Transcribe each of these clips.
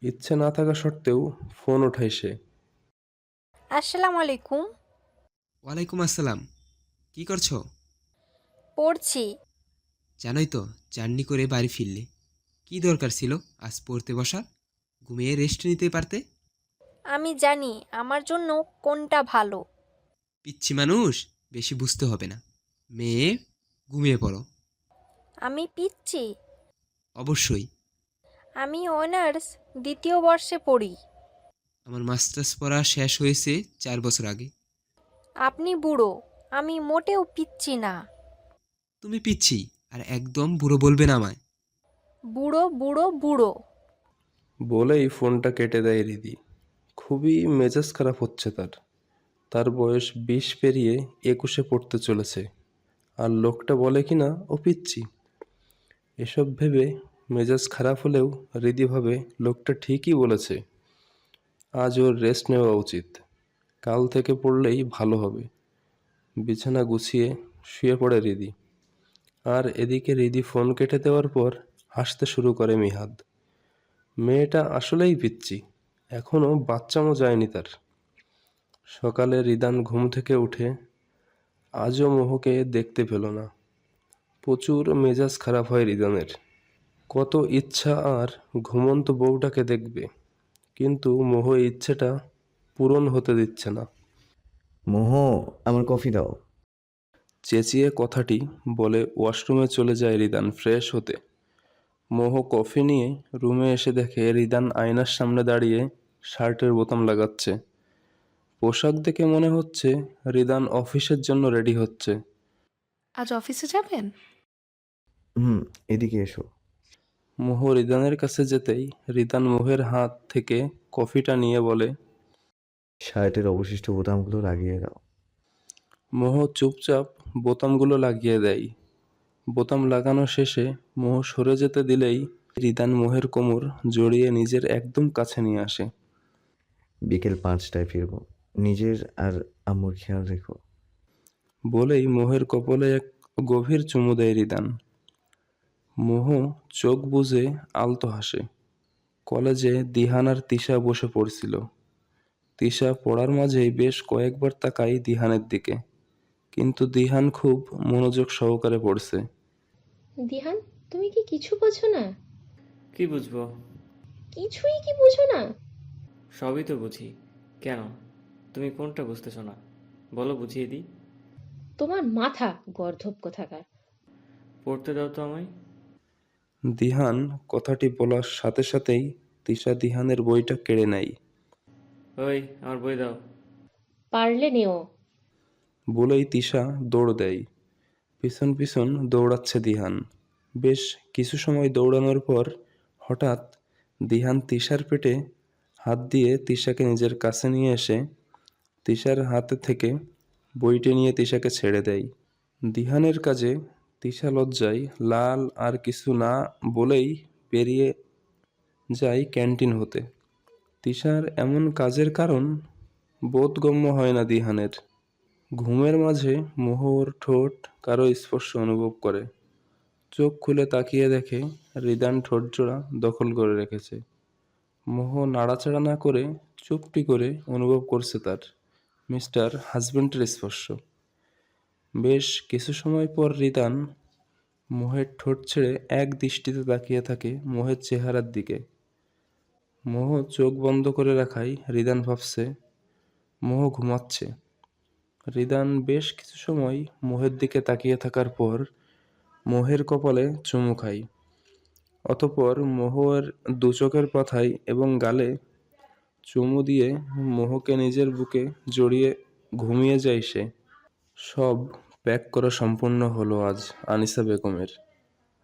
ইচ্ছে না থাকা সত্ত্বেও ফোন ওঠায় সে। আসসালামু আলাইকুম। ওয়ালাইকুম আসসালাম। কি করছো? পড়ছি। জানোই তো, জার্নি করে বাড়ি ফিরলে কি দরকার ছিল আজ পড়তে বসা? ঘুমিয়ে রেস্ট নিতে পারতে। আমি জানি আমার জন্য কোনটা ভালো। পিচ্ছি মানুষ, বেশি বুঝতে হবে না। মেয়ে, ঘুমিয়ে পড়ো। আমি পিচ্ছি। অবশ্যই। আমি অনার্স দ্বিতীয় বর্ষে পড়ি। আমার মাস্টার্স পড়া শেষ হয়েছে 4 বছর আগে। আপনি বুড়ো, আমি মোটেও পিচ্ছি না। তুমি পিচ্ছি, আর একদম বুড়ো বলবে না আমায়। বুড়ো বুড়ো বুড়ো। বলেই ফোনটা কেটে দেয় রিদি। খুবই মেজাজ খারাপ হচ্ছে তার। তার বয়স 20 পেরিয়ে 21-এ পড়তে চলেছে, আর লোকটা বলে কিনা ও পিচ্চি। এসব ভেবে মেজাজ খারাপ হলেও রিদি ভাবে লোকটা ঠিকই বলেছে। আজ ওর রেস্ট নেওয়া উচিত, কাল থেকে পড়লেই ভালো হবে। বিছানা গুছিয়ে শুয়ে পড়ে রিদি। আর এদিকে রিদি ফোন কেটে দেওয়ার পর হাসতে শুরু করে মিহাদ। মেয়েটা আসলেই পিচ্চি, এখনো বাচ্চামো যায়নি তার। সকালে রিদান ঘুম থেকে উঠে আজও মোহকে দেখতে পেল না। প্রচুর মেজাজ খারাপ হয় রিদানের। কত ইচ্ছা আর ঘুমন্ত বউটাকে দেখবে, কিন্তু মোহ এই ইচ্ছেটা পূরণ হতে দিচ্ছে না। মোহ, আমার কফি দাও। চেঁচিয়ে কথাটি বলে ওয়াশরুমে চলে যায় রিদান ফ্রেশ হতে। মোহ কফি নিয়ে রুমে এসে দেখে রিদান আয়নার সামনে দাঁড়িয়ে শার্টের বোতাম লাগাচ্ছে। পোশাক দেখে মনে হচ্ছে রিদান অফিসের জন্য রেডি হচ্ছে। আজ অফিসে যাবেন? হুম, এদিকে এসো। মোহ রিদানের কাছে যেতেই রিদান মোহের হাত থেকে কফিটা নিয়ে বলে। শার্টের অবশিষ্ট বোতামগুলো লাগিয়ে দাও। মোহ চুপচাপ বোতামগুলো লাগিয়ে দেয়। বোতাম লাগানো শেষে মোহ সরে যেতে দিলেই রিদান মোহের কোমর জড়িয়ে নিজের একদম কাছে নিয়ে আসে। বিকেল 5টায় ফিরবো। নিজের আর আম্মুর খেয়াল রেখো। বলেই মোহের কপালে এক গভীর চুমু দেয় রিদান। মোহ চোখ বুজে আলতো হাসে। কলেজে দিহান আর তিশা বসে পড়ছিল। তিশা পড়ার মাঝেই বেশ কয়েকবার তাকায় দিহানের দিকে, কিন্তু দিহান খুব মনোযোগ সহকারে পড়ছে। দিহান, তুমি কি কিছু বোঝো না? কি বুঝবো? কিছুই কি বুঝো না? সবই তো বুঝি। কেন? তুমি কোনটা বুঝতেছো না? বলো, বুঝিয়ে দিই। তোমার মাথা গর্ধব কোথাকার। পড়তে দাও তো আমায়। দিহান কথাটি বলার সাথে সাথেই তিশা দিহানের বইটা কেড়ে নেয়। ওই, আমার বই দাও। পারলে নেও। বলেই তিশা দৌড় দেয়। পিছন পিছন দৌড়াচ্ছে দিহান। বেশ কিছু সময় দৌড়ানোর পর হঠাৎ দিহান তিশার পেটে হাত দিয়ে তিশাকে নিজের কাছে নিয়ে এসে তিশার হাতে থেকে বইটি নিয়ে তিশাকে ছেড়ে দেয়। দিহানের কাজে তিশা লজ্জায় লাল আর কিছু না বলেই বেরিয়ে যায় ক্যান্টিন হতে। তিশার এমন কাজের কারণ বোধগম্য হয় না দিহানের। ঘুমের মাঝে মোহর ঠোঁট কারো স্পর্শ অনুভব করে। চোখ খুলে তাকিয়ে দেখে রিদান ঠোঁটজোড়া দখল করে রেখেছে। মোহ নাড়াচাড়া না করে চুপটি করে অনুভব করছে তার মিস্টার হাজবেন্ডের স্পর্শ। বেশ কিছু সময় পর রিদান মোহের ঠোঁট ছেড়ে এক দৃষ্টিতে তাকিয়ে থাকে মোহের চেহারার দিকে। মোহ চোখ বন্ধ করে রাখায় রিদান ভাবছে মোহ ঘুমাচ্ছে। রিদান বেশ কিছু সময় মোহের দিকে তাকিয়ে থাকার পর মোহের কপালে চুমু খায়। অতঃপর মোহের দু চোখের পাতায় এবং গালে চুমু দিয়ে মোহকে নিজের বুকে জড়িয়ে ঘুমিয়ে যায় সে। সব প্যাক করা সম্পূর্ণ হলো আজ আনিসা বেগমের।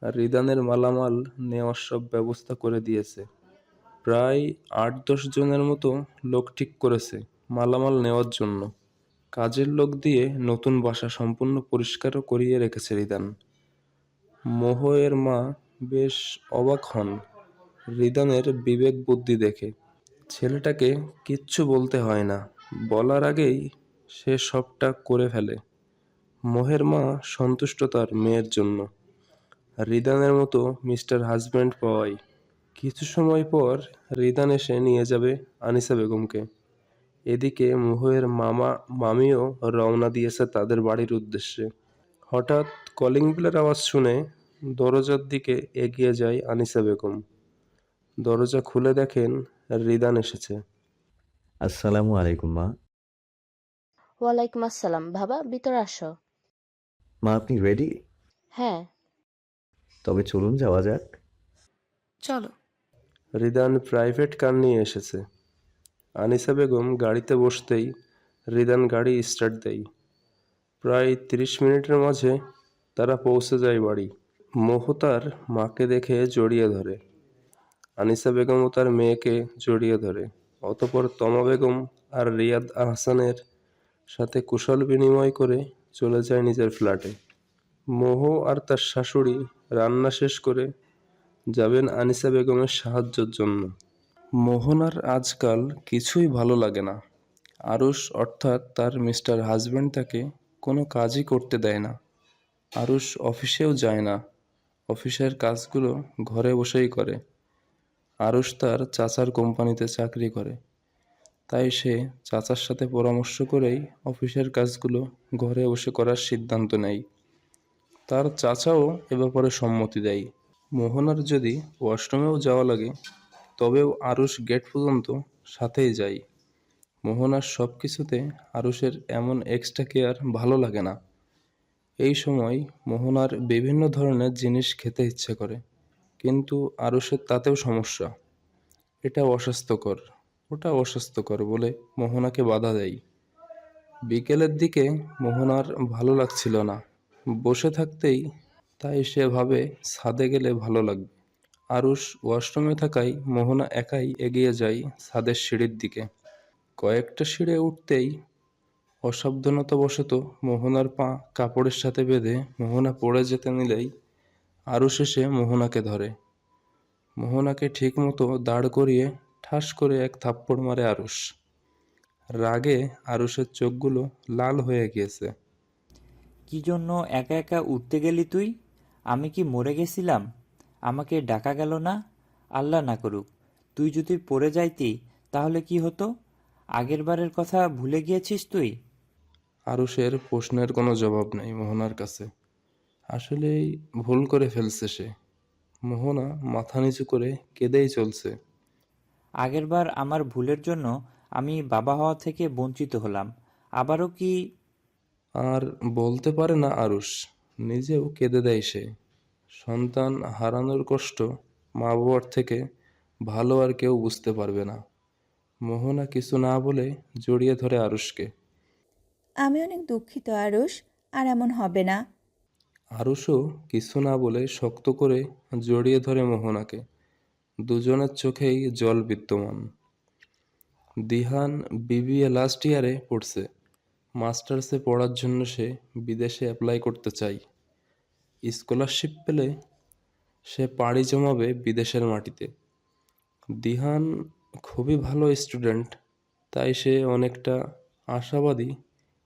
আর রিদানের মালামাল নেওয়ার সব ব্যবস্থা করে দিয়েছে। প্রায় 8-10 জনের মতো লোক ঠিক করেছে মালামাল নেওয়ার জন্য। কাজের লোক দিয়ে নতুন বাসা সম্পূর্ণ পরিষ্কারও করিয়ে রেখেছে রিদান। মোহের মা বেশ অবাক হন রিদানের বিবেক বুদ্ধি দেখে। ছেলেটাকে কিচ্ছু বলতে হয় না, বলার আগেই সে সবটা করে ফেলে। মোহের মা সন্তুষ্ট তার মেয়ের জন্য রিদানের মতো মিস্টার হাজব্যান্ড পাওয়াই। কিছু সময় পর রিদান এসে নিয়ে যাবে আনিসা বেগমকে। এদিকে মোহের মামা মামিও রওনা দিয়েছে তাদের বাড়ির উদ্দেশ্যে। হঠাৎ কলিং বেলের আওয়াজ শুনে দরজার দিকে এগিয়ে যায় আনিসা বেগম। দরজা খুলে দেখেন রিদান এসেছে। আসসালামু আলাইকুম মা। ওয়ালাইকুম আসসালাম। বাবা, ভিতরে আসো। মা আপনি রেডি? হ্যাঁ। তবে চলুন যাওয়া যাক। চলো। রিদান প্রাইভেট কার নিয়ে এসেছে। আনিসা বেগম গাড়িতে বসতেই রিদান গাড়ি স্টার্ট দেয়। প্রায় 30 মিনিটের মাঝে তারা পৌঁছে যায় বাড়ি। মোহ তার মাকে দেখে জড়িয়ে ধরে। আনিসা বেগমও তার মেয়েকে জড়িয়ে ধরে। অতঃপর তমা বেগম আর রিয়াদ আহসানের সাথে কুশল বিনিময় করে চলে যায় নিজের ফ্ল্যাটে। মোহ আর তার শাশুড়ি রান্না শেষ করে যাবেন আনিসা বেগমের সাহায্যের জন্য। মোহনার আজকাল কিছুই ভালো লাগে না। আরুষ অর্থাৎ তার মিস্টার হাজব্যান্ড তাকে কোনো কাজই করতে দেয় না। আরুষ অফিসেও যায় না। অফিসের কাজগুলো ঘরে বসেই করে। আরুষ তার চাচার কোম্পানিতে চাকরি করে, তাই সে চাচার সাথে পরামর্শ করেই অফিসের কাজগুলো ঘরে বসে করার সিদ্ধান্ত নেয়। তার চাচাও এ ব্যাপারে সম্মতি দেয়। মোহনার যদি ওয়াশরুমেও যাওয়া লাগে তবেও আরুষ গেট পর্যন্ত সাথেই যায়। মোহনার সব কিছুতে আরুষের এমন এক্সট্রা কেয়ার ভালো লাগে না। এই সময় মোহনার বিভিন্ন ধরনের জিনিস খেতে ইচ্ছে করে, কিন্তু আরুষের তাতেও সমস্যা। এটা অস্বাস্থ্যকর, ওটা অস্বাস্থ্যকর বলে মোহনাকে বাধা দেয়। বিকেলের দিকে মোহনার ভালো লাগছিল না বসে থাকতেই, তাই সে ভাবে ছাদে গেলে ভালো লাগবে। আরুষ ওয়াশরুমে থাকায় মোহনা একাই এগিয়ে যায় ছাদের সিঁড়ির দিকে। কয়েকটা সিঁড়ে উঠতেই অসাবধানতাবশত মোহনার পা কাপড়ের সাথে বেঁধে মোহনা পড়ে যেতে নিলেই আরুষ এসে মোহনাকে ধরে। মোহনাকে ঠিকমতো দাঁড় করিয়ে ঠাস করে এক থাপ্পড় মারে আরুষ। রাগে আরুষের চোখগুলো লাল হয়ে গিয়েছে। কি জন্য একা একা উঠতে গেলি তুই? আমি কি মরে গেছিলাম? আমাকে ডাকা গেল না? আল্লাহ না করুক, তুই যদি পড়ে যাইতি তাহলে কি হতো? আগের বারের কথা ভুলে গিয়েছিস তুই? আরুষের প্রশ্নের কোনো জবাব নেই মোহনার কাছে। আসলেই ভুল করে ফেলছে সে। মোহনা মাথা নিচু করে কেঁদেই চলছে। আগেরবার আমার ভুলের জন্য আমি বাবা হওয়া থেকে বঞ্চিত হলাম, আবারও কি? আর বলতে পারে না আরুষ, নিজেও কেঁদে দেয় সে। সন্তান হারানোর কষ্ট মা বাবার থেকে ভালো আর কেউ বুঝতে পারবে না। মোহনা কিছু না বলে জড়িয়ে ধরে আরুষকে। আমি অনেক দুঃখিত আরুষ, আর এমন হবে না। আরুষও কিছু না বলে শক্ত করে জড়িয়ে ধরে মোহনাকে। দুজনের চোখেই জল বিদ্যমান। দিহান বিবিএ লাস্ট ইয়ারে পড়ছে। মাস্টার্সে পড়ার জন্য সে বিদেশে অ্যাপ্লাই করতে চায়। স্কলারশিপ পেলে সে পাড়ি জমাবে বিদেশের মাটিতে। দিহান খুবই ভালো স্টুডেন্ট, তাই সে অনেকটা আশাবাদী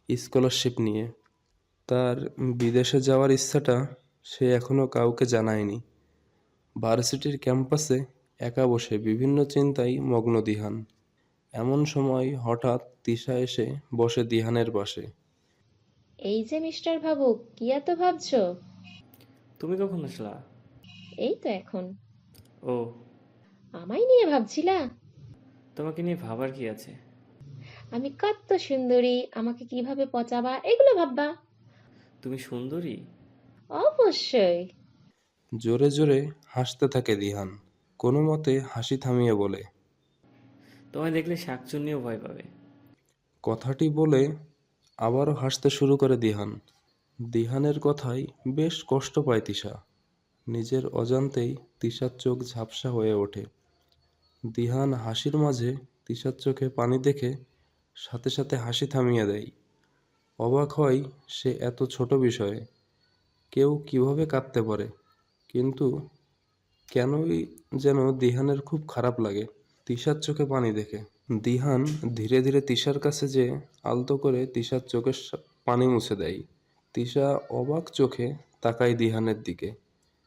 স্কলারশিপ নিয়ে। তার বিদেশে যাওয়ার ইচ্ছাটা সে এখনও কাউকে জানায়নি। ভার্সিটির ক্যাম্পাসে একা বসে বিভিন্ন চিন্তায় মগ্ন দিহান। এমন সময় হঠাৎ তিশা এসে বসে দিহানের পাশে। এই যে মিস্টার ভাবুক, কি এত ভাবছো? তুমি কখন আসলা? এই তো এখন। ও, আমায় নিয়ে ভাবছিলা? তোমাকে নিয়ে ভাবার কি আছে? আমি কত সুন্দরী, আমাকে কিভাবে পচাবা, এগুলো ভাববা? তুমি সুন্দরী? অবশ্যই। জোরে জোরে হাসতে থাকে দিহান। কোনো মতে হাসি থামিয়ে বলে, তোমায় দেখলে শাকচুন্নিও ভয় পাবে। কথাটি বলে আবারও হাসতে শুরু করে দিহান। দিহানের কথায় বেশ কষ্ট পায় তিশা। নিজের অজান্তেই তিশার চোখ ঝাপসা হয়ে ওঠে। দিহান হাসির মাঝে তিশার চোখে পানি দেখে সাথে সাথে হাসি থামিয়ে দেয়। অবাক হয় সে এত ছোট বিষয়ে। কেউ কিভাবে কাঁদতে পারে, কিন্তু কেনই যেন দিহানের খুব খারাপ লাগে তিশার চোখে পানি দেখে। দিহান ধীরে ধীরে তিশার কাছে যেয়ে আলতো করে তিশার চোখের পানি মুছে দেয়। তিশা অবাক চোখে তাকায় দিহানের দিকে।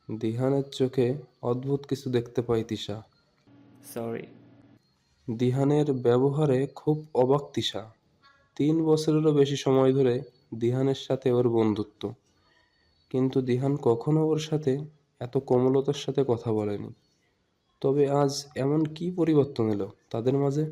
দিহানের চোখে অদ্ভুত কিছু দেখতে পায় তিশা। সরি। দিহানের ব্যবহারে খুব অবাক তিশা। 3 বছরেরও বেশি সময় ধরে দিহানের সাথে ওর বন্ধুত্ব, কিন্তু দিহান কখনো ওর সাথে এত কোমলতার সাথে কথা বলেনি। তবে আজ এমন কি পরিবর্তন এলো তাদের মাঝে?